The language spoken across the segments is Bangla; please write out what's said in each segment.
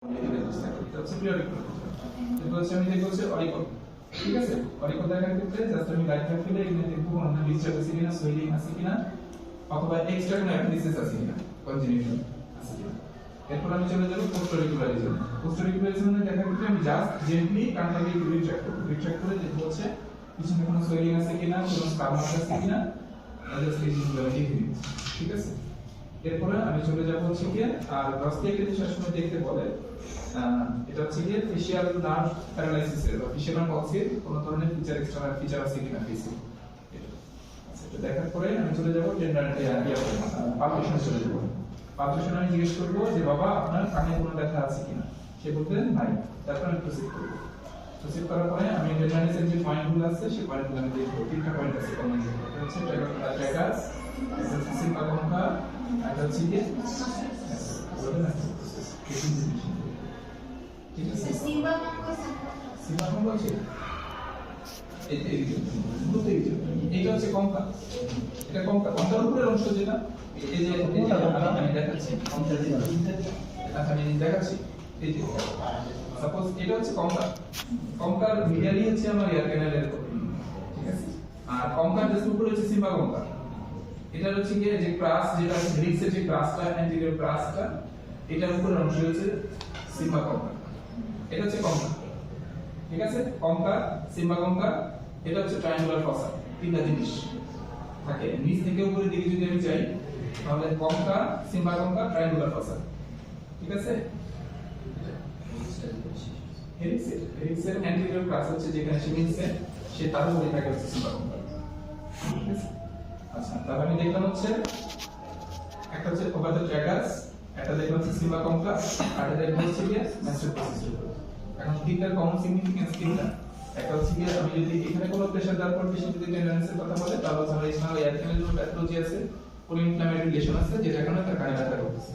ঠিক আছে, অরিকল দেখার ক্ষেত্রে জাস্ট আমি রাইট ক্লিক করে এখানে দেখবো আমরা ডিসচার্জ আছে কিনা, সোয়েলিং আছে কিনা, অথবা এক্সট্রা কোনো অ্যাপিসিস আছে কিনা, কনজেনিটাল আছে কিনা। এরপর আমি চলে যাব পোস্টোরিকুলারিজম। পোস্টোরিকুলারিজমে দেখার ক্ষেত্রে আমি জাস্ট জেন্টলি কানটাকে রিট্রাক্ট করব। রিট্রাক্ট করে দেখবো হচ্ছে পিছনে কোনো সোয়েলিং আছে কিনা, কোনো স্কার মার্ক আছে কিনা, জাস্ট এই জিনিসগুলো আমি দেখে নিচ্ছি। ঠিক আছে, এরপরে আমি চলে যাব হচ্ছে কি আর রস্টিয়াকে সবসময় দেখতে বলে এটা হচ্ছে কি ফেশিয়াল নার্ভ প্যারালাইসিসের বা ফেশিয়াল পক্সির কোন ধরনের ফিচার এক্সট্রা ফিচার আছে কিনা ফেসে। আচ্ছা, এটা দেখার পরে আমি চলে যাব টেন্ডারিটি পালপেশনে চলে যাব। পালপেশনে আমি জিজ্ঞেস করব যে বাবা আপনার কানে কোনো ব্যথা আছে কিনা, সে বলতে নাই। তারপর আমি প্রসিড করব। প্রসিড করার পরে আমি টেন্ডারিটির যে পয়েন্টগুলো আছে সেই পয়েন্টগুলো আমি দেখব। তিনটা পয়েন্ট আছে কমন। এটা হচ্ছে ট্র্যাকাস, এটা হচ্ছে সিম্পাকনকা, এটা হচ্ছে কি ঠিক আছে সিম্পাকনকা আছে। এইটা হচ্ছে কঙ্কা, এটা কঙ্কা, কঙ্কার উপরের অংশ যেটা এই যে আমি দেখাচ্ছি, আমি দেখাচ্ছি এই যে সাপোজ এটা হচ্ছে কঙ্কা, কঙ্কার মিডিয়ালি হচ্ছে আমার এয়ার ক্যানালের, ঠিক আছে। আর কঙ্কার জাস্ট উপরে হচ্ছে সিম্পাকনকা। এটা হচ্ছে কি যে ক্রাস, যেটা হেলিক্সের যে ক্রাসটা, অ্যান্টিরিয়র ক্রাসটা, এটার উপরের অংশ হচ্ছে সিম্পাকনকা। এটা হচ্ছে কঙ্কা, ঠিক আছে। কঙ্কা, সিম্পাকনকা, এটা হচ্ছে ট্রায়াঙ্গুলার ফসা। তিনটা জিনিস থাকে নিচ থেকে উপরের দিকে যদি আমি যাই তাহলে কঙ্কা, সিম্পাকনকা, ট্রায়াঙ্গুলার ফসা, ঠিক আছে। হেলিক্সের অ্যান্টিরিয়র ক্রাস হচ্ছে যেখানে সে মিলছে, সে তার উপরে থাকে হচ্ছে সিম্পাকনকা, ঠিক আছে। আচ্ছা, তাহলে আমি দেখলাম হচ্ছে একটা হচ্ছে ওভারদ্য ট্র্যাকাস, একটা দেখলাম হচ্ছে সিম্পাকনকা, আর এটা দেখলাম হচ্ছে কি ম্যাস্টার প্রসেস। এখন তিনটার কমন সিগনিফিকেন্স তিনটা। একটা হচ্ছে কি আমি যদি এখানে কোনো প্রেসার দেওয়ার পর পেশেন্ট যদি টেন্ডেন্সির কথা বলে তাহলে আমার এখানে এয়ার ক্যানাল প্যাথোলজি আছে, কোন ইনফ্ল্যামেটরি লেশন আছে যেটা কারণে তার কানে ব্যথা করতেছে।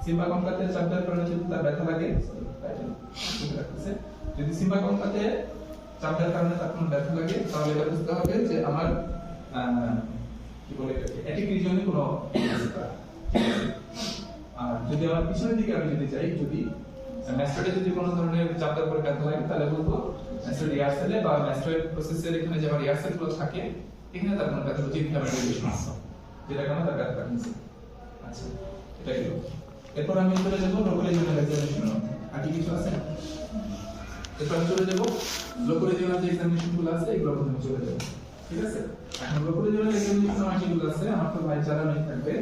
সিম্পাকনকাতে চাপ দেওয়ার কারণে যদি তার ব্যথা লাগে যদি সিম্পাকনকাতে চাপ দেওয়ার কারণে তার কোনো ব্যথা লাগে তাহলে এটা বুঝতে হবে যে আমার কি বলে এটিক রিজিয়নে কোনো আর যদি আমার পিছনের দিকে আমি যদি যাই, যদি ম্যাস্টয়েডে যদি কোনো ধরনের চাপ দেওয়ার পরে ব্যথা লাগে তাহলে বলবো ম্যাস্টয়েড এয়ার সেলে বা ম্যাস্টয়েড প্রসেসের এখানে যে আমার এয়ার সেলগুলো থাকে এখানে তার কোনো প্যাথোলজি ইনফ্ল্যামেটরি লেশন আছে যেটা কারণে তার ব্যথা লাগছে। আচ্ছা, এটা কি এরপর আমি চলে যাব লোকাল রিজিওনাল এক্সামিনেশন। আর কি কিছু আছে এরপর আমি চলে যাব লোকাল রিজিওনাল যে এক্সামিনেশনগুলো আছে এগুলো প্রথমে চলে যাব, ঠিক আছে। এখন লোকাল রিজিওনাল এক্সামিনেশন যেগুলো আছে আমার তো লাইট জ্বালানো থাকবে,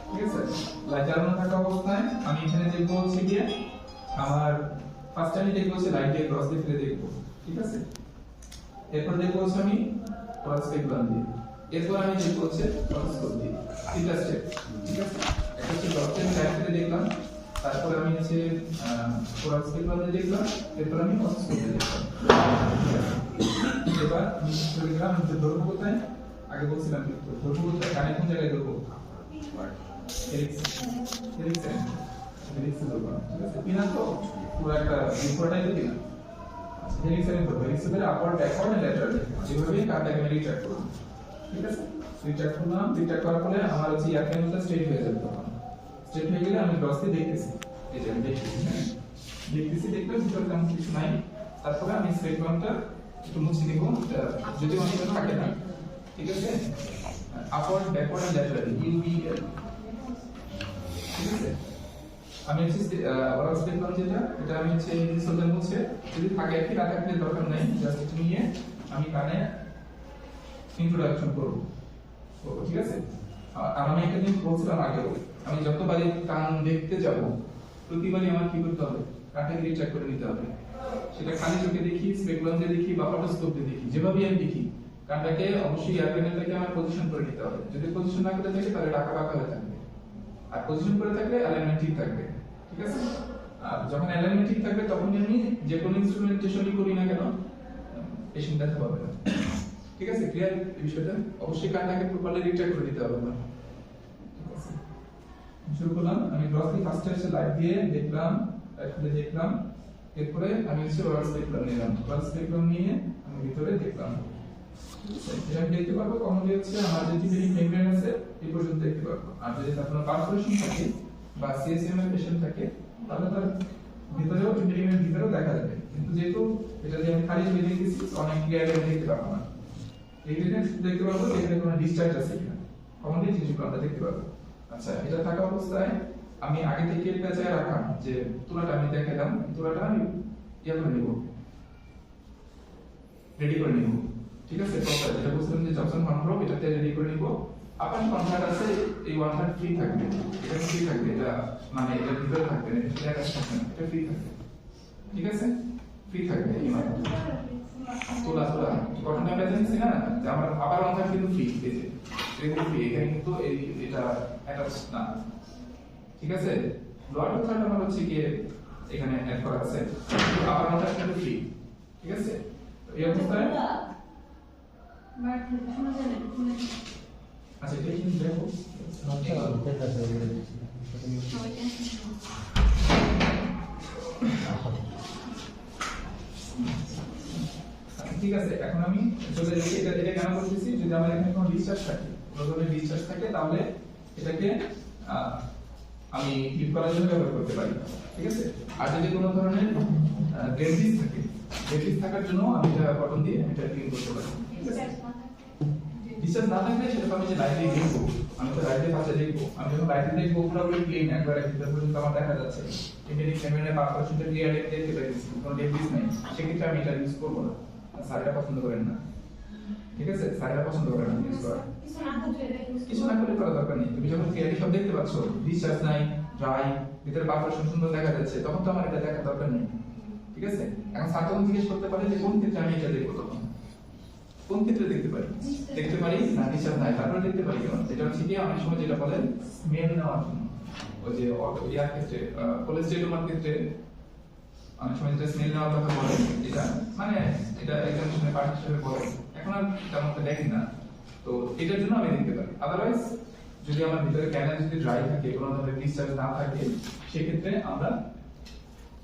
ঠিক আছে। লাইট জ্বালানো থাকা অবস্থায় আমি এখানে দেখবো হচ্ছে গিয়ে আমার ফার্স্ট আমি দেখবো হচ্ছে লাইট দিয়ে ক্রস দিয়ে ফেলে দেখবো, ঠিক আছে। এরপর দেখবো হচ্ছে আমি পার্সপেক্টিভ দিয়ে, এরপর আমি দেখবো হচ্ছে অটোস্কোপ দিয়ে। তিনটা স্টেপ, ঠিক আছে। একটা হচ্ছে ডটে আমি লাইট ফেলে দেখলাম, তারপর আমি হচ্ছে পার্সপেক্টিভ দিয়ে দেখলাম, এরপর আমি অটোস্কোপ দিয়ে দেখলাম। এবার আমি চলে গেলাম ধরবো কোথায়, আগে বলছিলাম ধরবো কোথায়, কানে কোন জায়গায় ধরবো হেলিক্স ধরবো, ঠিক আছে। পিনা তো পুরো একটা পুরোটাই তো পিনা। হেলিক্সের ধরবো, হেলিক্সের আপওয়ার্ড, ব্যাকওয়ার্ড এন্ড ল্যাটারাল যেভাবে কার্ডটাকে আমি রিট্র্যাক্ট করব, ঠিক আছে। রিট্র্যাক্ট করলাম, রিট্র্যাক্ট করার পরে আমার হচ্ছে এয়ার ক্যানালটা স্ট্রেট হয়ে যাবে। তখন স্ট্রেট হয়ে গেলে আমি গ্রসকে দেখতেছি, এই যে আমি দেখতেছি দেখলে ভিতরে তেমন কিছু নাই। তারপরে আমি স্পেকট্রামটা একটু মুছে দেব, যদি অনেক থাকে না, ঠিক আছে। Upward, backward and lateral UBL, ঠিক আছে। আমি হচ্ছে ওরাল স্পেকট্রাম যেটা এটা আমি হচ্ছে রিসোর্সের মধ্যে যদি থাকে আর কি, না থাকলে দরকার নাই, জাস্ট এটা নিয়ে আমি কানে ইন্ট্রোডাকশন করব, ঠিক আছে। আর আমি একটা জিনিস বলছিলাম আগেও, আমি যতবারই কান দেখতে যাব প্রতিবারই আমার কি করতে হবে, কানটাকে রিট্র্যাক্ট করে নিতে হবে। সেটা খালি চোখে দেখি, স্পেকুলাম দিয়ে দেখি বা অটোস্কোপ দিয়ে দেখি, যেভাবেই আমি দেখি কানটাকে অবশ্যই এয়ার ক্যানালটাকে আমার পজিশন করে নিতে হবে। যদি পজিশন না করে থাকে তাহলে ঢাকা বাঁকা হয়ে থাকবে, আর পজিশন করে থাকলে অ্যালাইনমেন্ট ঠিক থাকবে, ঠিক আছে। আর যখন অ্যালাইনমেন্ট ঠিক থাকবে তখন আমি যে কোনো ইনস্ট্রুমেন্টেশনই করি না কেন পেশেন্ট ব্যথা পাবে না, ঠিক আছে। ক্লিয়ার এই বিষয়টা? অবশ্যই কানটাকে প্রপারলি রিট্র্যাক্ট করে দিতে হবে না, ঠিক আছে। শুরু করলাম, আমি গ্রসলি ফার্স্ট এসে লাইট দিয়ে দেখলাম, দেখলাম, এরপরে আমি হচ্ছে ওরাল স্পেকট্রাম নিলাম, ওরাল স্পেকট্রাম নিয়ে আমি ভিতরে দেখলাম, এটা আমি দেখতে পারবো কমনলি হচ্ছে আমার যে টিপিক মেমব্রেন আছে এই পর্যন্ত দেখতে পারবো। আর যদি আপনার পারফোরেশন থাকে বা সিএসএম এর পেশেন্ট থাকে তাহলে তার দেখা যাবে, কিন্তু যেহেতু এটা দিয়ে আমি খালি ছবি দেখতেছি অনেক ক্লিয়ার আমি দেখতে পাবো না। এই দিকে দেখতে পাবো এখানে কোনো ডিসচার্জ আছে কিনা, কমনলি জিনিসগুলো আমরা দেখতে পাবো। আচ্ছা, এটা থাকা অবস্থায় আমি আগে থেকে এটা চাই রাখলাম যে তুলাটা আমি দেখালাম, তুলাটা আমি ইয়া করে নিব, রেডি করে নিব। ঠিক আছে, প্রপার যেটা বলছিলাম যে জনসন কন্ট্রোল এটাতে রেডি করে নিব। আপনার কন্ট্রাক্ট আছে এই ওয়ান থার্ড ফ্রি থাকবে, এটা ফ্রি থাকবে, এটা মানে এটা ভিতরে থাকবে না, এটা কাজ থাকবে না, এটা ফ্রি থাকবে। ঠিক আছে, ফ্রি থাকবে এই মানে তোলা তোলা ঘটনা পেয়েছি না যে আমার আবার ওয়ান থার্ড কিন্তু ফ্রি, এই যে এটা ফ্রি, এখানে কিন্তু এই এটা অ্যাটাচ না। ঠিক আছে, লোয়ার থার্ড আমার হচ্ছে কি এখানে অ্যাড করা আছে, আবার ওয়ান থার্ড কিন্তু ফ্রি। ঠিক আছে, এই অবস্থায় আচ্ছা এটা কি দেখো ঠিক আছে। এখন আমি চলে যাচ্ছি, এটা কেন বলতেছি, যদি আমার এখানে কোনো ডিসচার্জ থাকে, কোনো ধরনের ডিসচার্জ থাকে, তাহলে এটাকে আমি ক্লিপ করার জন্য ব্যবহার করতে পারি। ঠিক আছে, আর যদি কোনো ধরনের ডেন্টিস থাকে, ডেন্টিস থাকার জন্য আমি এটা কটন দিয়ে এটা ক্লিন করতে পারি। ঠিক আছে, ডিসচার্জ না থাকলে সেটা আমি যে লাইটে দেখবো, আমি তো লাইটে পাশে দেখবো, আমি যখন লাইটে দেখবো পুরোপুরি ক্লিন একবারে ভিতর পর্যন্ত আমার দেখা যাচ্ছে, ইন্টারনেট ক্যামেরায় 5% ক্লিয়ার দেখতে পাচ্ছি, কোনো ডেন্টিস নেই, সেক্ষেত্রে আমি এটা ইউজ করবো না। স্যাররা পছন্দ করেন না। ঠিক আছে, স্যাররা পছন্দ করেন না ইউজ করা, কিছু না করে করা দরকার নেই। তুমি যখন ক্লিয়ারলি সব দেখতে পাচ্ছ, ডিসচার্জ নাই, ড্রাই, ভিতরে 5% সুন্দর দেখা যাচ্ছে, তখন তো আমার এটা দেখার দরকার নেই। ঠিক আছে, এখন স্যার তখন জিজ্ঞেস করতে পারে যে কোন ক্ষেত্রে আমি এটা দেখবো, তখন কোন ক্ষেত্রে দেখতে পারি না ডিসচার্জ নাই, তারপরে দেখতে পারি কেন, এটা হচ্ছে কি অনেক সময় যেটা বলেন স্মেল নেওয়ার জন্য, ওই যে ইয়ার ক্ষেত্রে কোলেস্টেরলের ক্ষেত্রে অনেক সময় যেটা স্মেল নেওয়ার কথা বলে, এটা মানে এটা এক্সামিনেশনে পার্ট হিসেবে বলে, এখন আর তেমন একটা দেখি না, তো এটার জন্য আমি দেখতে পারি। আদারওয়াইজ যদি আমার ভিতরে ক্যানাল যদি ড্রাই থাকে, কোনো ধরনের ডিসচার্জ না থাকে, সেক্ষেত্রে আমরা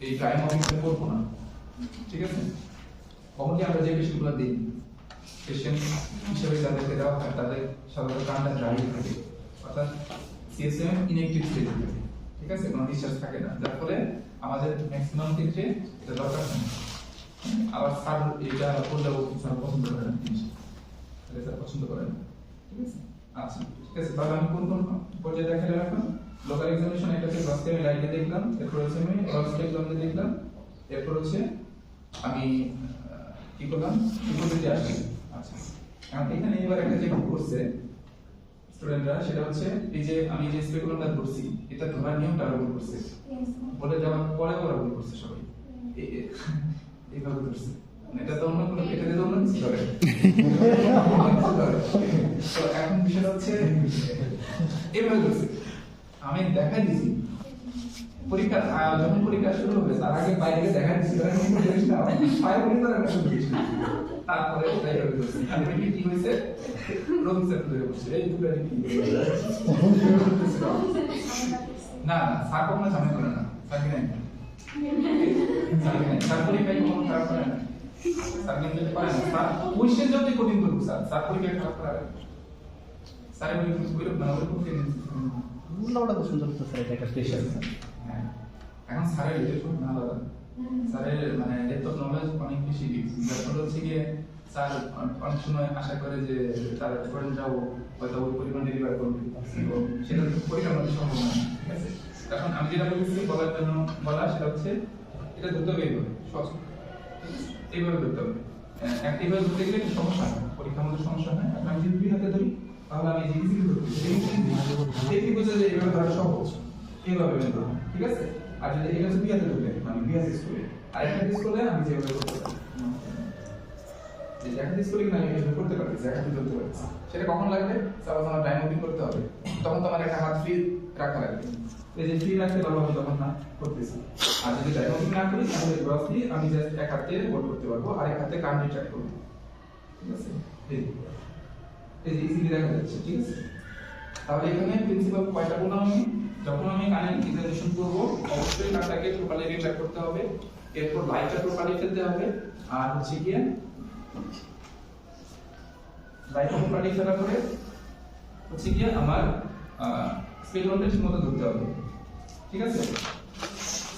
এই ড্রাই মডিফাই করবো না। ঠিক আছে, কমনলি আমরা যে পেশেন্টগুলো দিই, পেশেন্ট হিসেবে যাদেরকে দেওয়া হয় তাদের সাধারণত কানটা ড্রাই থাকে, অর্থাৎ সিএসএম ইনএক্টিভ স্টেজ থাকে। ঠিক আছে, কোনো ডিসচার্জ থাকে না, যার ফলে আমাদের ম্যাক্সিমাম ক্ষেত্রে এটা দরকার নেই। আবার স্যার এটা করলেও স্যার পছন্দ করেন না, স্যার পছন্দ করেন না। ঠিক আছে, আচ্ছা ঠিক আছে, তাহলে আমি কোন কোন পর্যায়ে দেখালাম এখন? লোকাল এক্সামিনেশন একটা হচ্ছে ফার্স্টে আমি লাইটে দেখলাম, এরপর হচ্ছে আমি অবস্ট্রাকশনে দেখলাম, এরপর হচ্ছে আমি কি করলাম, ইকুইপমেন্টে আসছি। আচ্ছা, এখন এখানে এবার একটা যে করছে স্টুডেন্টরা, সেটা হচ্ছে এই যে আমি যে স্পেকুলামটা ধরছি, এটা ধরার নিয়মটা ভুল করছে, বলে যাওয়ার পরে ওরা ভুল করছে সবাই, এইভাবে ধরছে, এটা তো অন্য কোনো, এটা তো অন্য কিছু করে। তো এখন বিষয়টা হচ্ছে এইভাবে ধরছে, আমি দেখাই দিছি পরীক্ষা, যখন পরীক্ষা শুরু হবে তার আগে বাইরে দেখা দিছি, তারপরে কি হয়েছে, রবি স্যার ধরে বসছে, এই দুটো না না স্যার কখনো ঝামেলা করে না, স্যার কি নাই, স্যার পরীক্ষায় কখনো খারাপ করে না, স্যার কিন্তু পারে না, স্যার কোয়েশ্চেন যতই কঠিন করুক স্যার পরীক্ষায় খারাপ করে স্যার বলে না, ওরকম ওটা তো সুন্দর তো স্যার, এটা একটা স্পেশাল। হ্যাঁ, এখন স্যারের লিডারশিপ না আলাদা, স্যারের মানে ডেপথ অফ নলেজ অনেক বেশি, যার ফলে হচ্ছে গিয়ে স্যার অনেক সময় আশা করে যে তার স্টুডেন্টরাও হয়তো ওই পরিমাণ ডেলিভার করবে, তো সেটা পরীক্ষার মধ্যে সম্ভব নয়। ঠিক আছে, এখন আমি যেটা বলতেছি বলার জন্য বলা, সেটা হচ্ছে এটা ধরতে হবে এইভাবে, সহজ এইভাবে ধরতে হবে, এইভাবে ধরতে গেলে একটু সমস্যা হয়, পরীক্ষার মধ্যে সমস্যা হয়। এখন আমি যদি দুই হাতে ধরি, তাহলে আমি যে ইজিলি ধরতে দেখি বুঝে যে এইভাবে ধরা সহজ, এইভাবে বের করব। ঠিক আছে, আর যদি এটা হচ্ছে দুই হাতে ধরলে মানে দুই হাতে স্কুলে, আর একটা হাতে স্কুলে আমি যেভাবে করতে পারি, একটা হাতে স্কুলে আমি এইভাবে করতে পারি, যে একটা হাতে ধরতে পারি, সেটা কখন লাগবে, সাপোজ আমার টাইম ওপেন করতে হবে, তখন তো আমার একটা হাত ফ্রি রাখা লাগবে, এই যে ফ্রি রাখতে পারবো আমি তখন না করতেছি। আর যদি টাইম ওপেন না করি, তাহলে গ্রসলি আমি জাস্ট এক হাতে হোল্ড করতে পারবো, আর এক হাতে কান রিট্রাক্ট করব। ঠিক আছে, এই যে ইজিলি দেখা যাচ্ছে। ঠিক আছে, তাহলে এখানে প্রিন্সিপাল কয়টা বললাম আমি, যখন আমি কানে ইনজারেকশন করব অবশ্যই কানটাকে প্রপারলি রিট্রাক্ট করতে হবে, এরপর লাইটটা প্রপারলি ফেলতে হবে, আর হচ্ছে কি লাইটটা প্রপারলি ফেলার পরে হচ্ছে কি আমার স্পেকুলামটা ঠিকমতো ধরতে হবে। ঠিক আছে,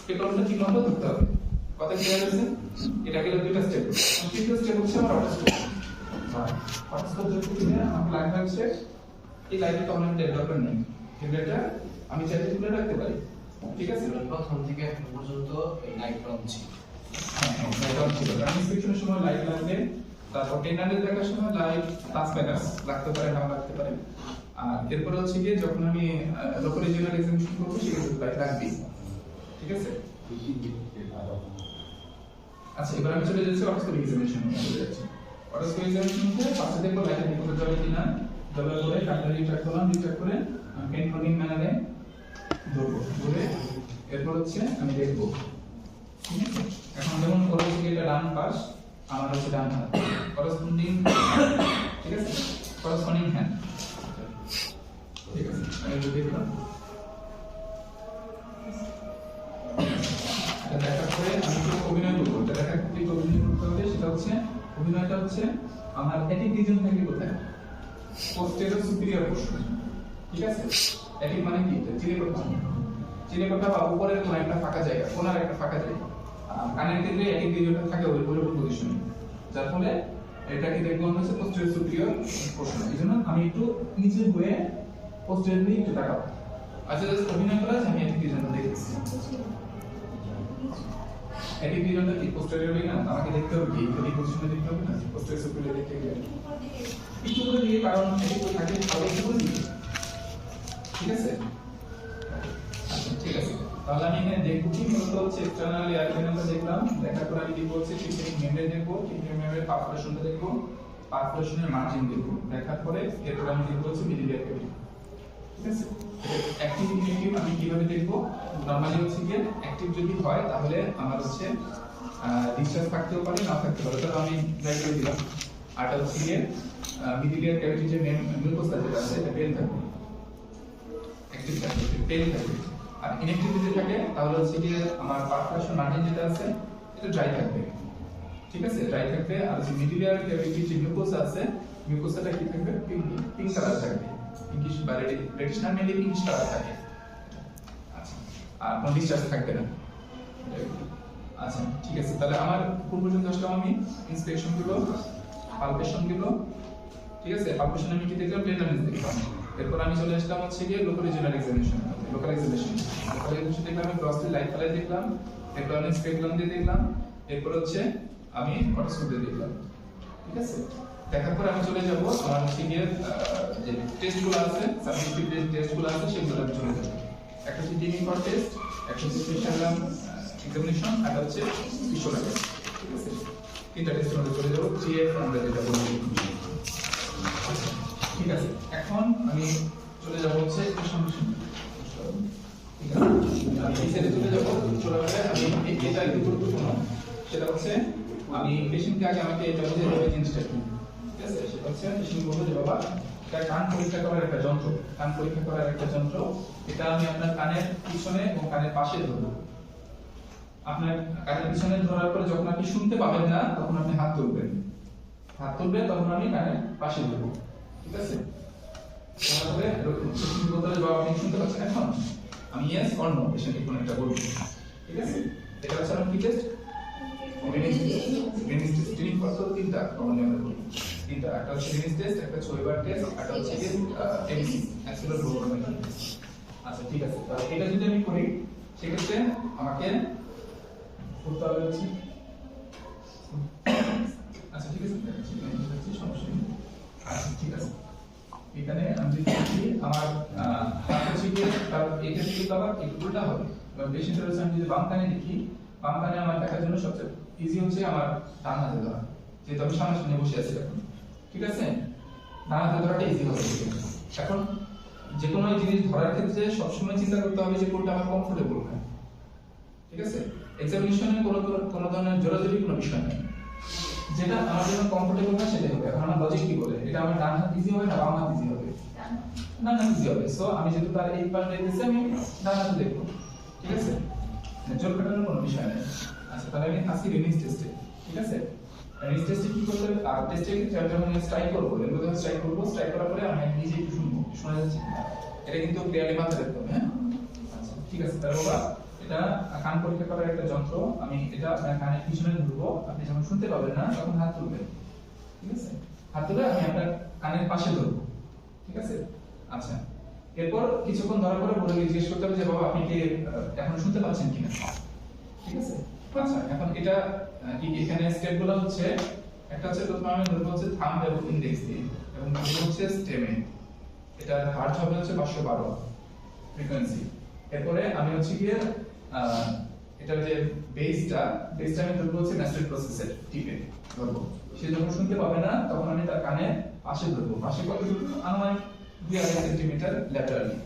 স্পেকুলামটা ঠিকমতো ধরতে হবে, কত ক্লিয়ার হয়েছে? এটা গেল দুইটা স্টেপ। তৃতীয় স্টেপ হচ্ছে আমার অটোস্কোপ। অটোস্কোপ দেখতে আমার লাগবে হচ্ছে এই লাইটটা তখন আমি ডেভেলপার নেই, কিন্তু এটা আমি চাইলে তুলে রাখতে পারি। ঠিক আছে, প্রথম থেকে এখন পর্যন্ত এই লাইট অন ছিল। ট্রান্সক্রিপশনের সময় লাইট লাগবে, তারপর টেন্ডারে দেখার সময় লাইট প্লাস মাইনাস লাগতে পারে, নাও লাগতে পারে। আর এরপর হচ্ছে গিয়ে যখন আমি লোকাল রিজিওনাল এক্সামিনেশন করবো সেক্ষেত্রে লাইট লাগবে। ঠিক আছে, আচ্ছা এবার আমি চলে যাচ্ছি অটোস্কোপ এক্সামিনেশন চলে যাচ্ছি। অটোস্কোপ এক্সামিনেশনে ফার্স্টে দেখবো লাইটের নিকটে যাবে কিনা, যাওয়ার পরে কাটারি ট্র্যাক করলাম, রিট্র্যাক করে আমি পেন ফোল্ডিং ম্যানারে ধরবো, ধরে এরপর হচ্ছে আমি দেখবো। ঠিক আছে, এখন যেমন ওরা হচ্ছে এটা ডান পাশ, আমার হচ্ছে ডান হাত, করসপন্ডিং, ঠিক আছে, করসপন্ডিং হ্যান্ড। ঠিক আছে, আমি যদি দেখলাম এটা দেখার পরে আমি একটু অভিনয় করবো। এটা দেখার পরে একটু অভিনয় করতে হবে, সেটা হচ্ছে অভিনয়টা হচ্ছে আমার এটিক রিজন থাকে কোথায়, পোস্টেরিয়র সুপিরিয়র পোর্শন। ঠিক আছে, এটিক মানে কি, চিলে কথা বা উপরের কোন একটা ফাঁকা জায়গা, কোনার একটা ফাঁকা জায়গা। কানের ক্ষেত্রে এটিক রিজনটা থাকে ওই পজিশনে, যার ফলে এটাকে দেখবো আমরা হচ্ছে পোস্টেরিয়র সুপিরিয়র পোর্শন। এইজন্য আমি একটু নিচে হয়ে পোস্টেরিয়রলি একটু তাকাবো। আচ্ছা জাস্ট অভিনয় করা আছে, আমি এটিক রিজনটা দেখতেছি। এটিক রিজনটা কি পোস্টেরিয়রলি না, আমাকে দেখতে হবে কি এই পজিশনে দেখতে হবে না, পোস্টেরিয়র সুপিরিয়র দেখতে গেলে একটু করে দিয়ে, কারণ এটিক থাকে তাহলে একটু করে দিয়ে। ঠিক আছে, ঠিক আছে, তাহলে আমি এখানে দেখব কি মূলত হচ্ছে এক্সটারনাল এয়ার ক্যানেলটা দেখলাম, দেখার পর আমি কি বলছি টিপিং মেমব্রেন দেখবো, টিপিং মেমব্রেনের পারফোরেশনটা দেখবো, পারফোরেশনের মার্জিন দেখবো, দেখার পরে এরপর আমি দেখবো হচ্ছে মিডিয়াল ক্যাভিটি। ঠিক আছে, অ্যাক্টিভ ইনঅ্যাক্টিভ আমি কিভাবে দেখবো? নরমালি হচ্ছে কি অ্যাক্টিভ যদি হয় তাহলে আমার হচ্ছে ডিসচার্জ থাকতেও পারে, না থাকতে পারে, তাহলে আমি ট্রাই করে দিলাম। আরটা হচ্ছে কি মিডিয়াল ক্যাভিটি যে মিউকোসা যেটা আছে এটা পেন থাকবে, অ্যাক্টিভ থাকবে, পেন থাকবে। আর ইনঅ্যাক্টিভ যদি থাকে তাহলে হচ্ছে কি আমার পারফোরেশন মার্জিন যেটা আছে এটা ড্রাই থাকবে। ঠিক আছে, ড্রাই থাকবে। আর যে মিডিয়াল ক্যাভিটি যে মিউকোসা আছে, মিউকোসাটা কি থাকবে, পিঙ্ক কালার থাকবে, পিঙ্কিশ বা রেডিশ না, মেনলি পিঙ্কিশ কালার থাকে। আচ্ছা, আর কোনো ডিসচার্জ থাকবে না। আচ্ছা ঠিক আছে, তাহলে আমার পূর্ব পর্যন্ত আসলাম আমি ইন্সপেকশন গুলো, পালপেশন গুলো। ঠিক আছে, পালপেশন আমি কি দেখলাম, টেন্ডারনেস দেখলাম। এরপর আমি চলে আসলাম হচ্ছে গিয়ে local regional examination. Local examination দেখলাম, আমি ক্রসলি লাইট কালার দেখলাম, এরপর আমি স্পেকুলাম দিয়ে দেখলাম, এরপর হচ্ছে আমি অটোস্কোপ দিয়ে দেখলাম। ঠিক আছে, দেখার পর আমি চলে যাব আমার হচ্ছে গিয়ে যে টেস্টগুলো আছে, সাবজেক্টিভ টেস্টগুলো আছে সেগুলো আমি চলে যাব। একটা হচ্ছে ডিমিং ফর টেস্ট, একটা হচ্ছে স্পেশাল এক্সামিনেশন, আর হচ্ছে ভিজুয়াল টেস্ট। ঠিক আছে, তিনটা টেস্টের মধ্যে চলে যাব, জিএফ আমরা যেটা বলি। ঠিক আছে, এখন আমি চলে যাব হচ্ছে এক্সামিনেশন। ঠিক আছে, আমি এই সাইডে চলে যাব, চলে গেলে আমি এটা একটু গুরুত্বপূর্ণ, সেটা হচ্ছে আমি পেশেন্টকে আগে আমাকে এটা বুঝে দেবে জিনিসটা কি। ঠিক আছে, সেটা হচ্ছে পেশেন্ট বলবে যে বাবা এটা কান পরীক্ষা করার একটা যন্ত্র, কান পরীক্ষা করার একটা যন্ত্র, এটা আমি আপনার কানের পিছনে এবং কানের পাশে ধরবো। আপনার কানের পিছনে ধরার পরে যখন আপনি শুনতে পাবেন না তখন আপনি হাত তুলবেন, হাত তুলবেন তখন আমি কানের পাশে ধরবো। ঠিক আছে, তাহলে পেশেন্ট বলতে হবে বাবা আপনি শুনতে পাচ্ছেন এখন, আমি ইয়েস অর নো পেশেন্টকে কোনো একটা বলবো। ঠিক আছে, এটা হচ্ছে আমার কি টেস্ট, রেনিস টেস্ট। ট্রেনিং করতে তিনটা কমন আমরা করি, তিনটা, একটা হচ্ছে রেনিস টেস্ট, একটা ছোইবার টেস্ট, একটা হচ্ছে কি এমসি অ্যাক্সিলার প্রোগ্রামিং। আচ্ছা ঠিক আছে, তাহলে এটা যদি আমি করি সেক্ষেত্রে আমাকে করতে হবে হচ্ছে, আচ্ছা ঠিক আছে সমস্যা নেই। আচ্ছা ঠিক আছে, এখানে আমি যদি দেখি আমার হাত হচ্ছে গিয়ে তার এটা দিকে আবার একটু উল্টা হবে, এবং পেশেন্টের হচ্ছে আমি যদি বাম কানে দেখি, বাম কানে আমার দেখার জন্য সবচেয়ে ইজি হচ্ছে আমার ডান হাতে ধরা, যেহেতু আমি সামনে বসে আছি এখন। ঠিক আছে, ডান হাতে ধরাটা ইজি হবে। এখন যে কোনো জিনিস ধরার ক্ষেত্রে সবসময় চিন্তা করতে হবে যে কোনটা আমার কমফোর্টেবল হয়। ঠিক আছে, এক্সামিনেশনে কোনো ধরনের জোরাজুরি কোনো বিষয় নেই, যেটা আমার জন্য কমফোর্টেবল হয় সেটাই হবে। এখন আমার লজিক কি বলে, এটা আমার ডান হাত ইজি হবে না বাম হাত ইজি হবে, ডান হাত ইজি হবে। সো আমি যেহেতু তার এই পাশে দেখতেছি আমি ডান হাতে দেখবো। ঠিক আছে, জোর কাটানোর কোনো বিষয় নেই। আচ্ছা তাহলে আমি আসি রেনিস টেস্টে। ঠিক আছে, রেনিস টেস্টে কি করতে হবে, আর টেস্টে যখন আমি স্ট্রাইক করবো, এর মধ্যে স্ট্রাইক করবো, স্ট্রাইক করার পরে আমি নিজে একটু শুনবো শোনা যাচ্ছে কিনা, এটা কিন্তু ক্লিয়ারলি মাথায় রাখতে হবে। হ্যাঁ আচ্ছা ঠিক আছে, তাহলে বাবা এটা এটা কান পরীক্ষা করার একটা যন্ত্র। আমি এটা আপনার কানের পিছনে ধরবো, আপনি যখন শুনতে পাবেন না তখন হাত তুলবেন, ঠিক আছে? হাত তুলে আমি আপনার কানের পাশে ধরবো, ঠিক আছে? আচ্ছা, এরপর কিছুক্ষণ ধরার পরে বলে জিজ্ঞেস করতে হবে যে বাবা আপনি কি এখন শুনতে পাচ্ছেন কিনা, ঠিক আছে? আচ্ছা, এখন এটা এখানে স্টেপগুলো হচ্ছে, একটা হচ্ছে প্রথমে আমি ধরবো হচ্ছে থাম্ব এবং ইনডেক্স দিয়ে, এবং ধরবো হচ্ছে স্টেমে। এটা হার্জ হবে হচ্ছে 512 ফ্রিকোয়েন্সি। এরপরে আমি হচ্ছে গিয়ে এটার যে বেসটা আমি ধরবো হচ্ছে ন্যাচারাল প্রসেসর টিপে ধরবো। সে যখন শুনতে পাবে না তখন আমি তার কানে পাশে ধরবো, পাশে কতটুকু, আনুমানিক 2-2.5 সেন্টিমিটার ল্যাটারালি,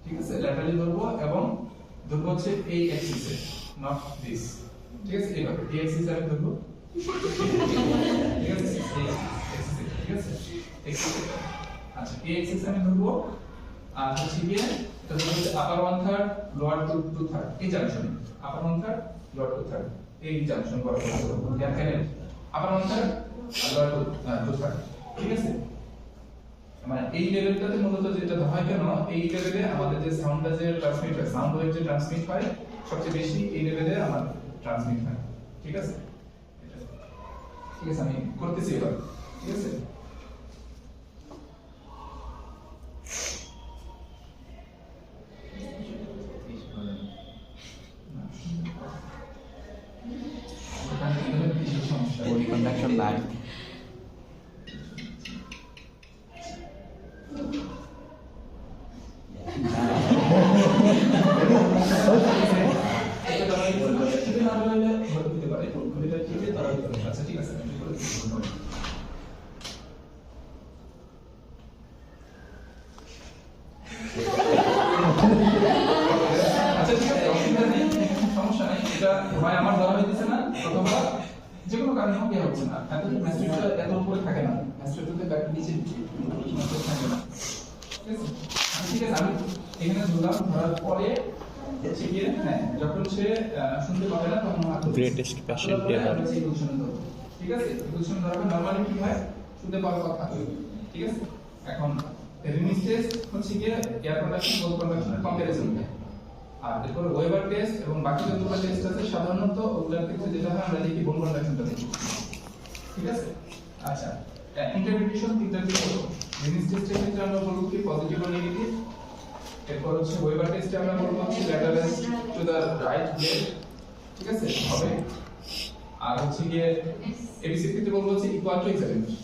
ঠিক আছে? ল্যাটারালি ধরবো এবং ধরবো হচ্ছে এই অ্যাক্সিসে, নট দিস, ঠিক আছে? এইভাবে এই অ্যাক্সিসে আমি ধরবো, ঠিক আছে? এই অ্যাক্সিসে, ঠিক আছে? অ্যাক্সিসে, আচ্ছা এই অ্যাক্সিসে আমি ধরবো। আর হচ্ছে গিয়ে এটা হচ্ছে আপার 1/3 লোয়ার 2/3 এই জাংশন, আপার 1/3 লোয়ার 2/3 এই জাংশন বরাবর ধরবো। দেখেন আপার 1/3 আর লোয়ার 2/3, ঠিক আছে? মানে এই লেভেলটাতে মূলত যেটা হয় কেন, এই লেভেলে আমাদের যে সাউন্ডটা যে ট্রান্সমিট হয়, সাউন্ড ওয়েভ যে ট্রান্সমিট হয় সবচেয়ে বেশি এই লেভেলে আমার ট্রান্সমিট হয়, ঠিক আছে? ঠিক আছে, আমি করতেছি এবার, ঠিক আছে? বডি কন্ডাকশন নাই। আচ্ছা ঠিক আছে, আচ্ছা ঠিক আছে, অসুবিধা নেই, সমস্যা নেই। এটা হয় আমার ধরা হইতেছে না, অথবা যে কোনো কারণে হোক হচ্ছে না। এত ম্যাস্ট্রেটটা এত উপরে থাকে না, ম্যাস্ট্রেটটাতে ব্যাক নিচে থাকে না, ঠিক আছে? ঠিক আছে, আমি এখানে ধরলাম, ধরার পরে হচ্ছে গিয়ে হ্যাঁ যখন সে শুনতে পাবে না তখন হাত ধরবে। Greatest patient ever. ঠিক আছে, ইকুয়েশন ধরবে নরমালি কি হয়, শুনতে পাওয়ার কথা, ঠিক আছে? এখন রিমিক্স টেস্ট হচ্ছে গিয়ে এয়ার কন্ডাকশন বোল কন্ডাকশনের কম্পারিজন হয়। আর এরপর ওয়েবার টেস্ট এবং বাকি যতগুলো টেস্ট আছে সাধারণত ওগুলোর ক্ষেত্রে যেটা হয় আমরা দেখি বোল কন্ডাকশনটা দেখি, ঠিক আছে? আচ্ছা, ইন্টারপ্রিটেশন তিনটা দিকে হলো। রিমিক্স টেস্টের ক্ষেত্রে আমরা বলবো কি পজিটিভ ও নেগেটিভ। এরপর হচ্ছে ওয়েবার টেস্টে আমরা বলবো হচ্ছে lateral to the right blade, ঠিক আছে হবে। আর হচ্ছে গিয়ে এবিসি ক্ষেত্রে বলবো হচ্ছে ইকুয়াল টু এক্সামিনেশন।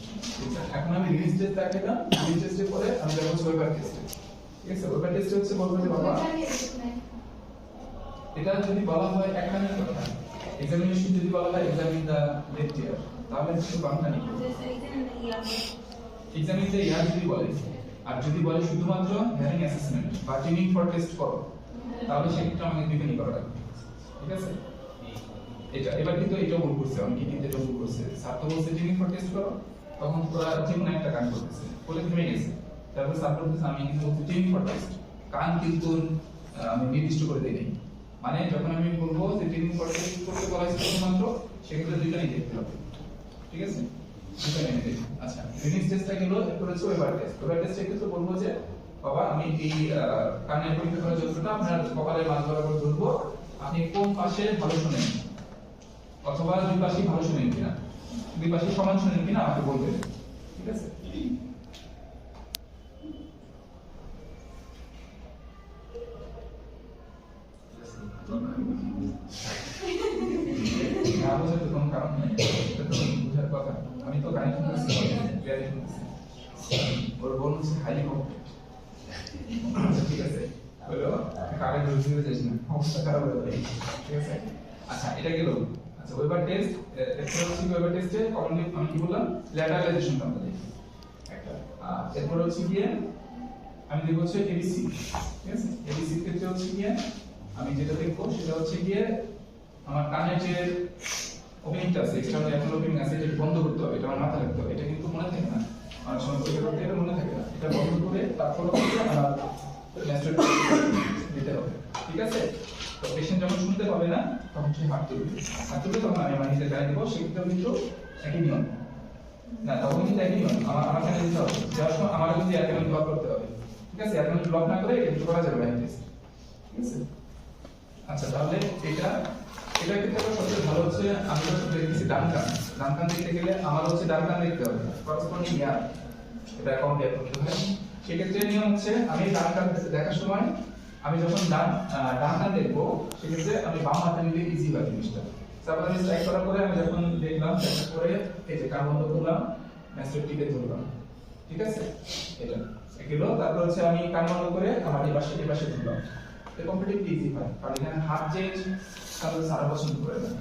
এখন আমি রিলিজ টেস্ট দেখাইলাম, রিলিজ টেস্টের পরে আমি যাব হচ্ছে ওয়েবার টেস্টে, ঠিক আছে? ওয়েবার টেস্টে হচ্ছে বলবো যে বাবা এটা যদি বলা হয় একখানে কথা, এক্সামিনেশন যদি বলা হয় এক্সামিন দা লেফট ইয়ার, তাহলে শুধু বাংলা নিব। এক্সামিন দা ইয়ার যদি বলে, আর যদি বলে শুধুমাত্র হিয়ারিং অ্যাসেসমেন্ট বা ট্রেনিং ফর টেস্ট করো, তাহলে সেক্ষেত্রে আমাকে দুইখানি করা লাগবে, ঠিক আছে? এটা এবার কিন্তু এটা ভুল করছে, আমি কিন্তু এটা ভুল করছে। স্যার তো বলছে ট্রেনিং ফর টেস্ট করো, তখন পুরো যে কোনো একটা কাজ করতেছে, বলে থেমে গেছে। তারপর স্যার বলতেছে আমি কিন্তু বলছি ট্রেনিং ফর টেস্ট, কান কিন্তু আমি নির্দিষ্ট করে দেই নাই। মানে যখন আমি বলবো যে ট্রেনিং ফর টেস্ট করতে বলা হয়েছে শুধুমাত্র, সেক্ষেত্রে দুইটাই দেখতে হবে, ঠিক আছে? দুইটাই দেখতে। আচ্ছা, রিলিজ টেস্টটা গেল, এরপর হচ্ছে ওয়েবার টেস্ট। ওয়েবার টেস্টে ক্ষেত্রে বলবো যে বাবা আমি এই কানের পরীক্ষা করার যন্ত্রটা আপনার কপালের মাঝ বরাবর ধরবো, আপনি কোন পাশে ভালো শুনেন, অথবা দুই পাশেই ভালো শুনেন কিনা, দুই পাশেই সমান শুনেন কিনা আমাকে বলবেন, ঠিক আছে? না বোঝার তো কোনো কারণ নেই, এটা তো বোঝার কথা। আমি তো গাড়ি শুনতেছি, গাড়ি শুনতেছি, ওর বোন হচ্ছে হাইলি কম্পিটেন্ট, ঠিক আছে? হলো কারে রুজি হয়ে যাস না, অবস্থা খারাপ হয়ে যাবে, ঠিক আছে? আচ্ছা এটা গেল। আচ্ছা ওয়েবার টেস্ট, এরপর হচ্ছে ওয়েবার টেস্টে কমনলি আমি কি বললাম, ল্যাটারালাইজেশনটা আমরা দেখি একটা। এরপর হচ্ছে গিয়ে আমি দেখব হচ্ছে এবিসি, ঠিক আছে? এবিসি ক্ষেত্রে হচ্ছে গিয়ে আমি যেটা দেখবো সেটা হচ্ছে গিয়ে আমার কানের যে ওপেনিংটা আছে, এক্সটার্নাল অ্যাপল ওপেনিং আছে, এটা বন্ধ করতে হবে, এটা আমার মাথায় রাখতে হবে। এটা কিন্তু মনে থাকে না, অনেক সময় পরীক্ষা করতে এটা মনে থাকে না। এটা বন্ধ করে তারপর হচ্ছে আমার ন্যাচারাল দিতে হবে, ঠিক আছে? তো পেশেন্ট যখন শুনতে পাবে না তখন সে হাত তুলবে, হাত তুলবে তখন আমি আমার নিজের গায়ে দেবো, সেক্ষেত্রেও কিন্তু একই নিয়ম না, তখন কিন্তু একই নিয়ম আমার কানে দিতে হবে। যার সময় আমার কিন্তু এয়ার ব্লক করতে হবে, ঠিক আছে? এয়ার ব্লক না করে এটা করা যাবে না টেস্ট, ঠিক আছে? আচ্ছা তাহলে এটা ক্ষেত্রে সবচেয়ে ভালো হচ্ছে আমি যখন দেখতেছি ডান কান দেখতে গেলে আমার হচ্ছে ডান কান দেখতে হবে করসপন্ডিং ইয়ার এটা অ্যাকাউন্ট দিয়ে করতে হবে সেক্ষেত্রে নিয়ম হচ্ছে আমি ডান কান দেখার সময় আমি যখন ডান কান দেখবো সেক্ষেত্রে আমি বাম হাতে নিলে ইজি হয় জিনিসটা তারপর আমি স্ট্রাইক করার পরে আমি যখন দেখলাম চেক করে এই যে কান বন্ধ করলাম ম্যাসেজ টিপে ধরলাম ঠিক আছে এটা এগুলো তারপর হচ্ছে আমি কান বন্ধ করে আমার এই পাশে ধরলাম কমপ্লিটলি ইজি হয় কারণ এখানে হাত যে তাহলে সারা পছন্দ করে না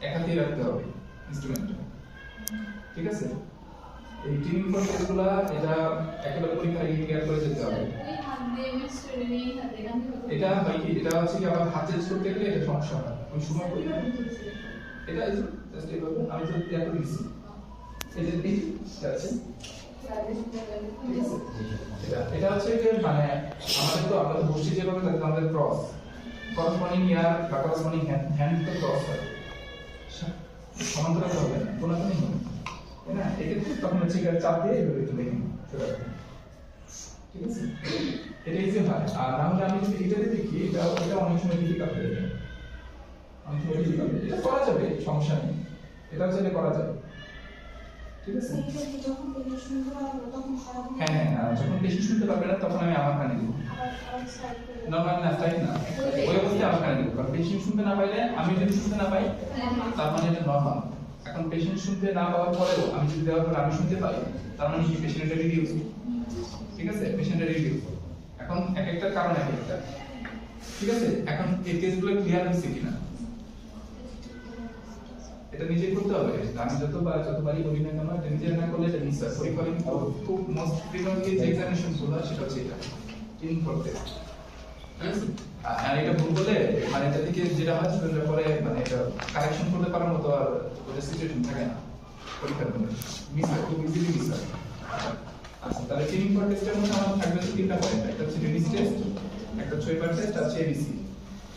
এক হাতেই রাখতে হবে ইনস্ট্রুমেন্টটা ঠিক আছে এই টিউনিং প্রসেসগুলো এটা একেবারে পরীক্ষায় ক্লিয়ার করে যেতে হবে এটা হয় কি এটা হচ্ছে কি আবার হাত চেঞ্জ করতে গেলে এটা সমস্যা হয় ওই সময় করি এটা জাস্ট এইভাবে আমি তো ক্লিয়ার করে দিচ্ছি এই যে ঠিক আছে এটা হচ্ছে যে মানে আমাদের বসে যেভাবে থাকে আমাদের করসপন্ডিং ইয়ার বা করসপন্ডিং হ্যান্ড তো ক্রস হয় সমান্তরাল হবে না কোনখানেই হবে তাই না এক্ষেত্রে তখন হচ্ছে চাপ দিয়ে এভাবে একটু দেখে ঠিক আছে এটা ইজি হয় আর না হলে আমি যদি এটাতে দেখি এটা অনেক সময় ডিফিকাল্ট হয়ে যায় এটা করা যাবে সমস্যা নেই এটা হচ্ছে করা যাবে ঠিক আছে হ্যাঁ যখন বেশি শুনতে পারবে না তখন আমি আমার কানে দিব নরমাল না তাই না ওই অবস্থায় আমার কানে দিব কারণ পেশেন্ট শুনতে না পাইলে আমি যদি শুনতে না পাই তার মানে এটা নরমাল এখন পেশেন্ট শুনতে না পাওয়ার পরেও আমি যদি দেওয়ার পরে আমি শুনতে পাই তার মানে কি পেশেন্টের রিডিউস ঠিক আছে পেশেন্টের রিডিউস এখন এক একটা কারণ এক একটা ঠিক আছে এখন এই কেসগুলো ক্লিয়ার হচ্ছে কিনা এটা নিজে করতে হবে আমি যতবারই বলি না কেন এটা নিজে না করলে এটা মিস হয় পরীক্ষায় খুব মোস্ট ফ্রিকুয়েন্টলি যে এক্সামিনেশন গুলো সেটা হচ্ছে এটা ক্লিন করতে আর এটা ভুল করলে মানে এটা থেকে যেটা হয় সেটা পরে মানে এটা কারেকশন করতে পারার মতো আর ওটা সিচুয়েশন থাকে না পরীক্ষার মধ্যে মিস হয় খুব ইজিলি মিস হয় আচ্ছা তাহলে ক্লিন কর টেস্টের মধ্যে আমাদের থাকবে তিনটা পয়েন্ট একটা হচ্ছে রিলিজ টেস্ট একটা হচ্ছে ওয়েবার টেস্ট আর হচ্ছে এবিসি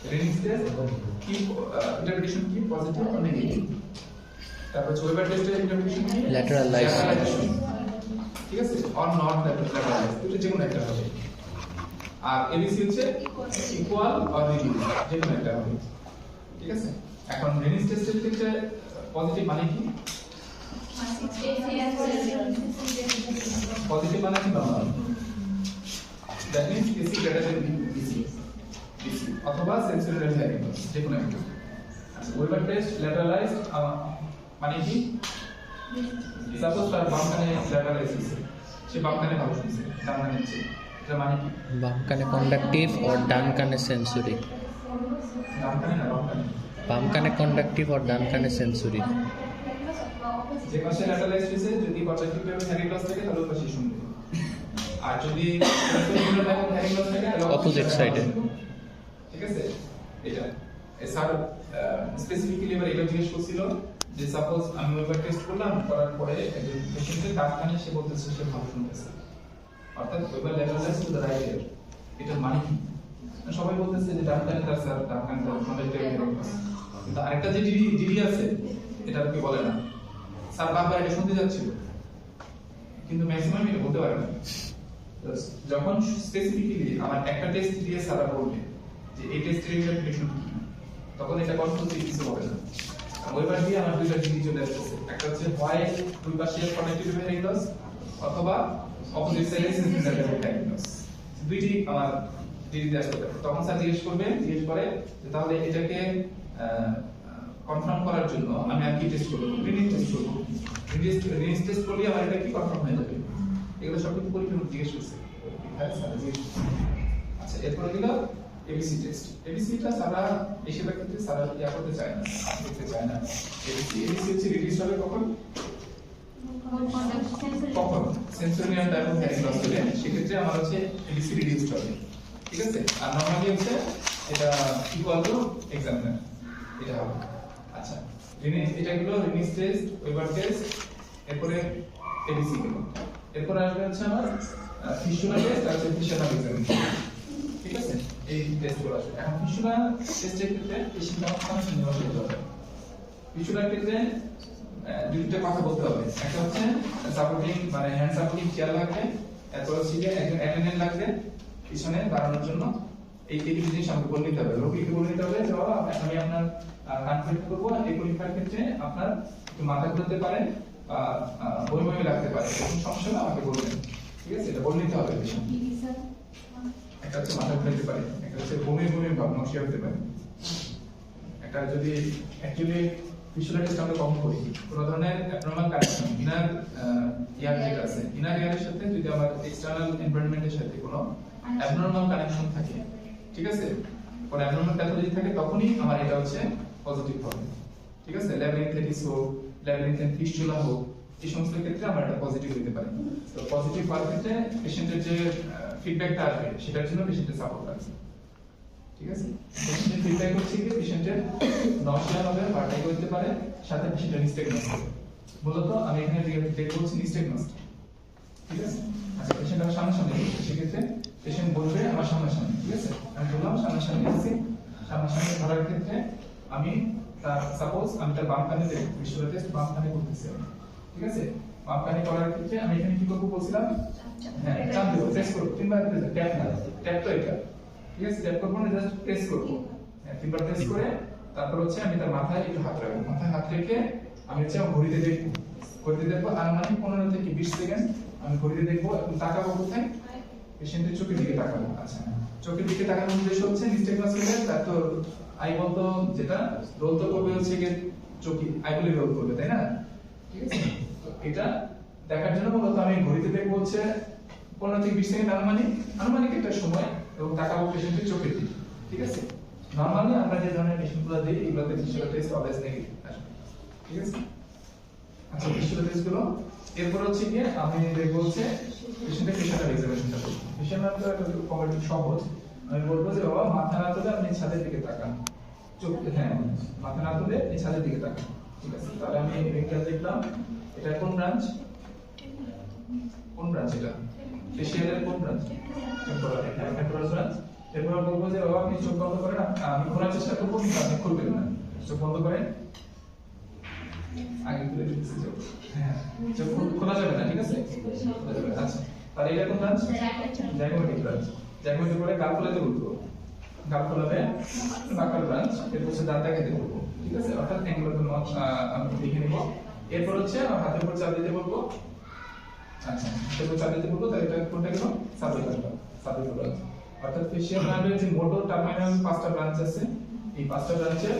রিলিজ টেস্ট কি ইন্টারপ্রিটেশন কি পজিটিভ অর নেগেটিভ তারপর ওয়েবার টেস্টের ইন্টারপ্রিটেশন কি ল্যাটারালাইজ ঠিক আছে অর নট ল্যাটারালাইজ এটা যে কোনো একটা হবে আর এবিসি হচ্ছে ইকুয়াল অর রিডিউস যে কোনো একটা হবে ঠিক আছে এখন রিলিজ টেস্টের ক্ষেত্রে পজিটিভ মানে কি পজিটিভ মানে কি normal that means AC greater than BC অথবা সেন্সরি ভ্যারিয়েবল যে কোনো একটা আচ্ছা ওয়েবার টেস্ট ল্যাটারালাইজ মানে কি সাপোজ তার বাম কানে ল্যাটারালাইজ হয়েছে সে বাম কানে ভালো শুনছে ডান কানে হচ্ছে এটা মানে কি বাম কানে কন্ডাক্টিভ আর ডান কানে সেন্সরি ডান কানে না বাম কানে কন্ডাক্টিভ আর ডান কানে সেন্সরি যে পাশে ল্যাটারালাইজ হয়েছে যদি কন্ডাক্টিভ ভাবে হেয়ারিং লস থাকে তাহলে ওই পাশে শুনবে আর যদি সেন্সরি ভাবে হেয়ারিং লস থাকে তাহলে অপোজিট সাইডে ঠিক আছে এটা স্যার স্পেসিফিক্যালি এবার এটা জিজ্ঞেস করছিল যে সাপোজ আমি ওয়েবার টেস্ট করলাম করার পরে একজন পেশেন্টের ডান কানে সে বলতেছে সে ভালো শুনতেছে অর্থাৎ ওয়েবার ল্যাটারালাইজ টু দ্য রাইট ইয়ার এটা মানে কি সবাই বলতেছে যে ডান কানে তার স্যার ডান কানে তার কন্ডাক্টিভ হেয়ারিং লস কিন্তু আরেকটা যে ডিডি আছে এটা কি বলে না স্যার বারবার এটা শুনতে যাচ্ছিল কিন্তু ম্যাক্সিমাম এটা বলতে পারে না যখন স্পেসিফিক্যালি আমার একটা টেস্ট দিয়ে স্যার বলবে যে এই টেস্টের ইন্টারপ্রিটেশন কি তখন এটা কনফিউজ কিছু হবে না ওইবার দিয়ে আমার দুইটা জিনিস চলে আসছে একটা হচ্ছে হয় দুই পাশে কনেক্টিভ হেয়ারিং লস অথবা অপোজিট সাইডে সেন্সরি হেয়ারিং লস দুইটি আমার ডিডি আসতে পারে তখন স্যার জিজ্ঞেস করে যে তাহলে এটাকে কনফার্ম করার জন্য আমি আর কি টেস্ট করব রিডিং টেস্ট করব রিডিং টেস্ট করলে আমার এটা কি কনফার্ম হয়ে যাবে এগুলো সব কিছু পরীক্ষা জিজ্ঞেস করছে হ্যাঁ স্যার আচ্ছা এরপরে দিল এবিসি টেস্ট এবিসিটা সারা বেশিরভাগ ক্ষেত্রে সারা ইয়া করতে চায় না দেখতে চায় না এবিসি হচ্ছে রিডিউস হবে কখন সেন্সোরিয়াল টাইপ অফ হেয়ারিং লস হলে সেক্ষেত্রে আমার হচ্ছে এবিসি রিডিউসড হবে ঠিক আছে আর নরমালি হচ্ছে এটা ইকুয়াল টু এক্সামিনার এটা হবে আচ্ছা এটা গুলো রিলিজ টেস্ট ওয়েবার টেস্ট এরপরে এবিসি গুলো এরপর আসবে হচ্ছে আমার ফিশনাল টেস্ট আর ফিশনাল এক্সামিনেশন ঠিক আছে এই টেস্টগুলো আসবে এখন ফিশনাল টেস্টের ক্ষেত্রে পেশেন্ট ফাংশন নির্ভর করতে হবে ফিশনাল ক্ষেত্রে দুইটা কথা বলতে হবে একটা হচ্ছে সাপোর্টিং মানে হ্যান্ড সাপোর্টিং চেয়ার লাগবে এরপর হচ্ছে একজন অ্যাটেন্ডেন্ট লাগবে পিছনে দাঁড়ানোর জন্য এই তিনটি জিনিস আমাকে বলে নিতে হবে। রোগীকে বলে নিতে হবে যে বাবা আমি আপনার কান পরীক্ষা করবো, এই পরীক্ষার ক্ষেত্রে আপনার একটু মাথা ঘুরতে পারে বা বমি বমি লাগতে পারে, এরকম সমস্যা না আমাকে বলবেন, ঠিক আছে? এটা বলে নিতে হবে। একটা হচ্ছে মাথা ঘুরতে পারে, একটা হচ্ছে বমি বমি ভাব নশিয়া হতে পারে, একটা যদি অ্যাকচুয়ালি ভিজুয়াল টেস্ট আমরা কম করি কোনো ধরনের অ্যাবনরমাল কানেকশন ইনার ইয়ার যেটা আছে ইনার ইয়ারের সাথে যদি আমার এক্সটার্নাল এনভায়রনমেন্টের সাথে কোনো অ্যাবনরমাল কানেকশন থাকে, ঠিক আছে, কোনো অ্যাবনরমাল প্যাথোলজি থাকে, তখনই আমার এটা হচ্ছে পজিটিভ হবে, ঠিক আছে? ল্যাবিরিনথেটিস হোক, ল্যাবিরিনথেন ফিস্টুলা হোক, এই সমস্ত ক্ষেত্রে আমার এটা পজিটিভ হতে পারে। তো পজিটিভ হওয়ার ক্ষেত্রে পেশেন্টের যে ফিডব্যাকটা আসবে সেটার জন্য পেশেন্টের সাপোর্ট লাগবে, ঠিক আছে? পেশেন্টের ফিডব্যাক হচ্ছে কি পেশেন্টের নশিয়া হবে, ভার্টিগো হতে পারে, সাথে পেশেন্টের নিস্টেগমাস হবে। মূলত আমি এখানে দেখতে বলছি নিস্টেগমাস, ঠিক আছে? আচ্ছা, পেশেন্ট আমার সামনাসামনি, সেক্ষেত্রে পেশেন্ট বলবে আমার সামনাসামনি, ঠিক আছে? আমি বললাম সামনাসামনি আছি, সামনাসামনি ধরার ক্ষেত্রে আমি তার সাপোজ আমি তার বাম কানে দেখব, ভিজুয়াল টেস্ট বাম কানে করতেছি আমি, ঠিক আছে? বাম কানে করার ক্ষেত্রে আমি এখানে কি করব বলছিলাম, হ্যাঁ চাপ দেব, প্রেস করব, তিনবার ট্যাপ না, ট্যাপ তো এটা, ঠিক আছে? ট্যাপ করব না, জাস্ট প্রেস করব, হ্যাঁ তিনবার প্রেস করে তারপর হচ্ছে আমি তার মাথায় একটু হাত রাখবো, মাথায় হাত রেখে আমি হচ্ছে ঘড়িতে দেখবো, ঘড়িতে দেখবো আর মানে 15 থেকে 20 সেকেন্ড আমি ঘড়িতে দেখবো এবং তাকাবো কোথায়, পেশেন্টের চোখের দিকে তাকাবো। আচ্ছা, চোখের দিকে তাকানোর উদ্দেশ্য হচ্ছে নিস্টেগমাস হলে তার তো আইবল তো যেটা রোল তো করবে হচ্ছে কি চোখে আইবলে রোল করবে, তাই না? ঠিক আছে, তো এটা দেখার জন্য মূলত আমি ঘড়িতে দেখবো হচ্ছে 15 থেকে 20 সেকেন্ড আনুমানিক একটা সময় এবং তাকাবো পেশেন্টের চোখের দিকে, ঠিক আছে? নরমালি আমরা যে ধরনের পেশেন্টগুলো দিই এগুলোতে ভিজুয়াল টেস্ট অলওয়েজ নেগেটিভ আসবে, ঠিক আছে? আচ্ছা, ভিজুয়াল টেস্ট গুলো এরপর হচ্ছে কি আমি দেখবো হচ্ছে পেশেন্টের ফেশিয়াল এক্সামিনেশনটা করব। ফেশিয়াল মানে তো একটা কমপ্লিট সহজ, আমি বলবো যে বাবা মাথা না তুলে আপনি ছাদের দিকে তাকান, চোখ হ্যাঁ মাথা না তুলে এই ছাদের দিকে তাকান, ঠিক আছে? তাহলে আমি এটা দেখলাম, এটা কোন ব্রাঞ্চ এটা ফেশিয়ালের কোন ব্রাঞ্চ, টেম্পোরাল ব্রাঞ্চ। এরপর বলবো যে বাবা আপনি চোখ বন্ধ করেন, আমি খোলার চেষ্টা করবো কিন্তু আপনি খুলবেন না, চোখ বন্ধ করেন, আগে খুলে দিচ্ছি চোখ, হ্যাঁ চোখ খোলা যাবে না, ঠিক আছে? খোলা যাবে। আচ্ছা, তাহলে এটা কোন ব্রাঞ্চ, জাইগোমেটিক ব্রাঞ্চ। জাইগোমেটিক পরে গাল খোলাতে বলবো, গাল খোলাবে বাকাল ব্রাঞ্চ, এরপর হচ্ছে দাঁত দেখাতে বলবো, ঠিক আছে? অর্থাৎ অ্যাঙ্গুলার আমি লিখে নেব। এরপর হচ্ছে আমার হাতের উপর চাপ দিতে বলবো, আচ্ছা এরপর চাপ দিতে বলবো, তাহলে এটা কোনটা গেল, সাবজেক্ট ব্রাঞ্চ। অর্থাৎ ফেশিয়াল নার্ভের যে মোটর টার্মিনাল 5টা ব্রাঞ্চ আছে, এই 5টা ব্রাঞ্চের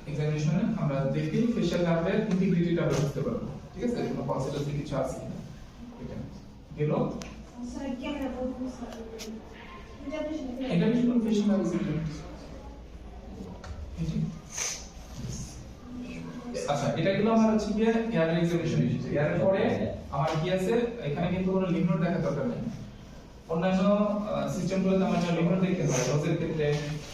এক্সামিনেশনে আমরা দেখি ফেশিয়াল নার্ভের ইন্টিগ্রিটিটা আমরা বুঝতে পারবো, ঠিক আছে? কোনো কনসেপ্ট কিছু আছে কিনা, এটা গেল। এটা কি কোন ফেশিয়াল নার্ভ সিস্টেম? আচ্ছা, এটা গেল আমার হচ্ছে কি এয়ার এক্সামিনেশন ইস্যু। এর পরে আমার কি আছে, এখানে কিন্তু কোনো লিম্ফ নোড দেখা দরকার নেই। অন্যান্য সিস্টেমগুলোতে আমার যে লিম্ফ নোড দেখতে হয়, রোজের ক্ষেত্রে,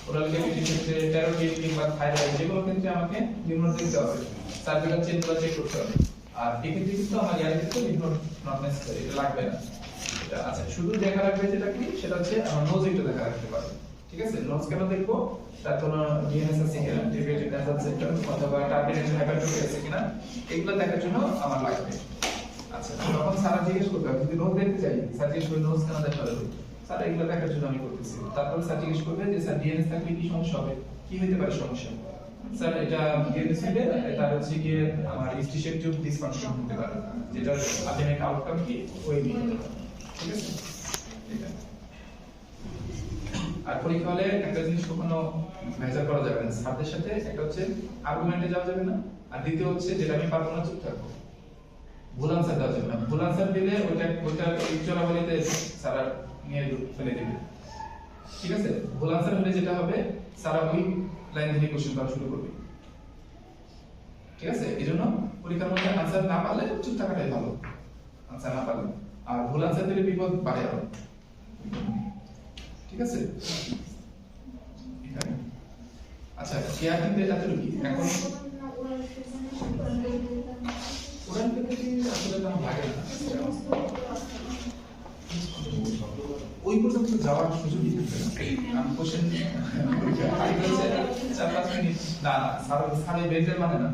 ওরাল ক্যাভিটির ক্ষেত্রে, ট্যারোটিড কিংবা থাইরয়েড যেগুলো ক্ষেত্রে আমাকে লিম্ফ নোড দেখতে হবে, সার্ভিক্যাল চেনগুলো চেক করতে হবে। আর এক্ষেত্রে কিন্তু আমার ইয়ার ক্ষেত্রে লিম্ফ নোড নট নেসেসারি, এটা লাগবে না। এটা আচ্ছা, শুধু দেখা রাখবে যেটা কি, সেটা হচ্ছে আমার নোজ একটু দেখা রাখতে পারবে, ঠিক আছে? নোজ কেন দেখবো, তার কোনো ডিএনএস আছে কিনা, ডেভিয়েটেড নেসাল সিস্টেম অথবা টার্গেটেড হাইপারট্রফি আছে কিনা, এগুলো দেখার জন্য আমার লাগবে। আচ্ছা, তখন স্যার জিজ্ঞেস করবে যদি নোজ দেখতে চাই, স্যার জিজ্ঞেস করবে নোজ কেন দেখা যাবে, স্যার এগুলো দেখার জন্য আমি করতেছি। তারপর স্যার জিজ্ঞেস করবে যে স্যার ডিএনএস থাকলে কি সমস্যা হবে, কি হতে পারে সমস্যা, স্যার এটা ডিএনএস হলে এটা হচ্ছে গিয়ে আমার ইস্টিশিয়াল টিউব ডিসফাংশন হতে পারে, যেটা আলটিমেট আউটকাম কি ওই নিয়ে, ঠিক আছে? এটা আর পরীক্ষা হলে একটা জিনিস কখনো মেজার করা যাবে না স্যারদের সাথে, একটা হচ্ছে আর্গুমেন্টে যাওয়া যাবে না, আর দ্বিতীয় হচ্ছে যেটা আমি পারবো না চুপ থাকবো, ভুল আনসার দেওয়া যাবে না। ভুল আনসার দিলে ওইটা চলাবলিতে স্যার নিয়ে ফেলে দেবে, ঠিক আছে? ভুল আনসার হলে যেটা হবে, স্যার ওই লাইন থেকে কোশ্চেন করা শুরু করবে, ঠিক আছে? এই জন্য পরীক্ষার মধ্যে আনসার না পারলে চুপ থাকাটাই ভালো, আনসার না পারলে। আর ভুল আনসার দিলে বিপদ বাড়ে আরো, ঠিক আছে? আচ্ছা, কেয়ার কিন্তু এতটুকু এখন ওরাল ক্ষেত্রে আসলে তো আমার লাগে না, ওই পর্যন্ত যাওয়ার সুযোগই থাকে না। আমি কোশ্চেন 4-5 মিনিট না স্যার বেঞ্চের মানে না,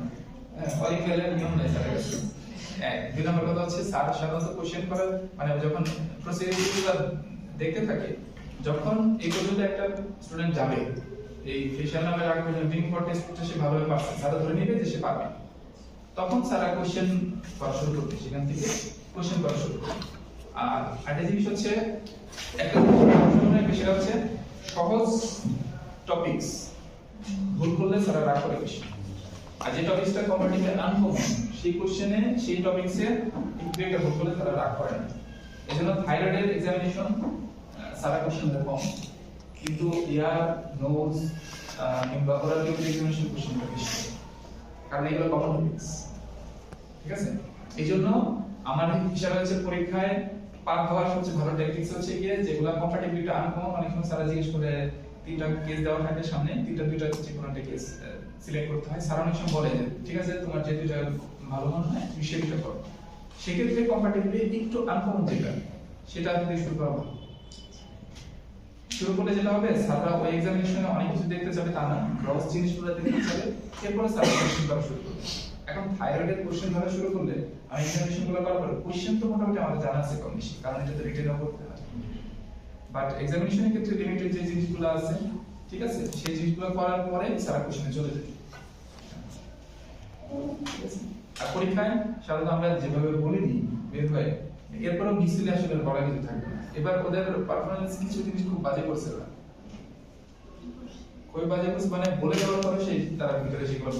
অরিক্যালের নিয়ম নেই স্যারের কাছে। দুই নম্বর কথা হচ্ছে স্যার সাধারণত কোশ্চেন করার মানে যখন প্রসিডিউরগুলো দেখতে থাকে যখন এই পর্যন্ত একটা স্টুডেন্ট যাবে এই ফেশিয়াল নামের আগে পর্যন্ত রিং ফর টেস্টটা সে ভালোভাবে পারছে, স্যার ধরে নেবে যে সে পারবে, তখন স্যার কোশ্চেন করা শুরু করবে, সেখান থেকে কোশ্চেন করা শুরু করবে। আর একটা জিনিস হচ্ছে একটা সেটা হচ্ছে সহজ টপিকস ভুল করলে স্যার রাগ করে বেশি, আর যে টপিকসটা কম্পারেটিভলি আনকমন সেই কোশ্চেনে সেই টপিকসে একটু একটা ভুল করলে স্যার রাগ করে না। এজন্য থাইরয়েডের এক্সামিনেশন সারা কোশ্চেন কম, কিন্তু ইয়ার নোজ কিংবা ওরাল এক্সামিনেশন কোশ্চেনটা বেশি, কারণ এগুলো কমন টপিকস। ঠিক আছে, এই জন্য আমার হিসাবে হচ্ছে পরীক্ষায় পার হওয়ার সবচেয়ে ভালো টেকনিক্স হচ্ছে গিয়ে যেগুলো কম্পারেটিভলি আনকমন, অনেক সময় স্যার জিজ্ঞেস করে তিনটা কেস দেওয়া থাকে সামনে, দুইটা যে কোনো একটা কেস সিলেক্ট করতে হয়, স্যার অনেক সময় বলে যে ঠিক আছে তোমার যে দুইটা ভালো মনে হয় তুমি সেটা করো, সেক্ষেত্রে কম্পারেটিভলি একটু আনকমন যেটা সেটা দিয়ে শুরু করা ভালো। শুরু করলে যেটা হবে স্যাররা ওই এক্সামিনেশনে অনেক কিছু দেখতে যাবে তা না, গ্রস জিনিসগুলো দেখতে যাবে, এরপরে স্যার কোশ্চেন করা শুরু করবে। এখন থাইরয়েডের কোশ্চেন ধরা শুরু করলে আমি এক্সামিনেশনগুলো করার পরে কোশ্চেন তো মোটামুটি আমাদের জানা আছে কম বেশি, কারণ এটা তো রিটেনও করতে হয়, বাট এক্সামিনেশনের ক্ষেত্রে লিমিটেড যে জিনিসগুলো আছে, ঠিক আছে, সেই জিনিসগুলো করার পরে স্যার কোশ্চেনে চলে যাবে। ঠিক আছে, আর পরীক্ষায় সাধারণত আমরা যেভাবে বলে দিই বের হয়ে, এরপরও মিছিলে আসলে বলা কিছু থাকবে না। এবার ওদের পারফরম্যান্স কিছু জিনিস খুব বাজে করছে, ওরা খুবই বাজে করছে, মানে বলে দেওয়ার পরে সেই তারা ভিতরে সেগুলো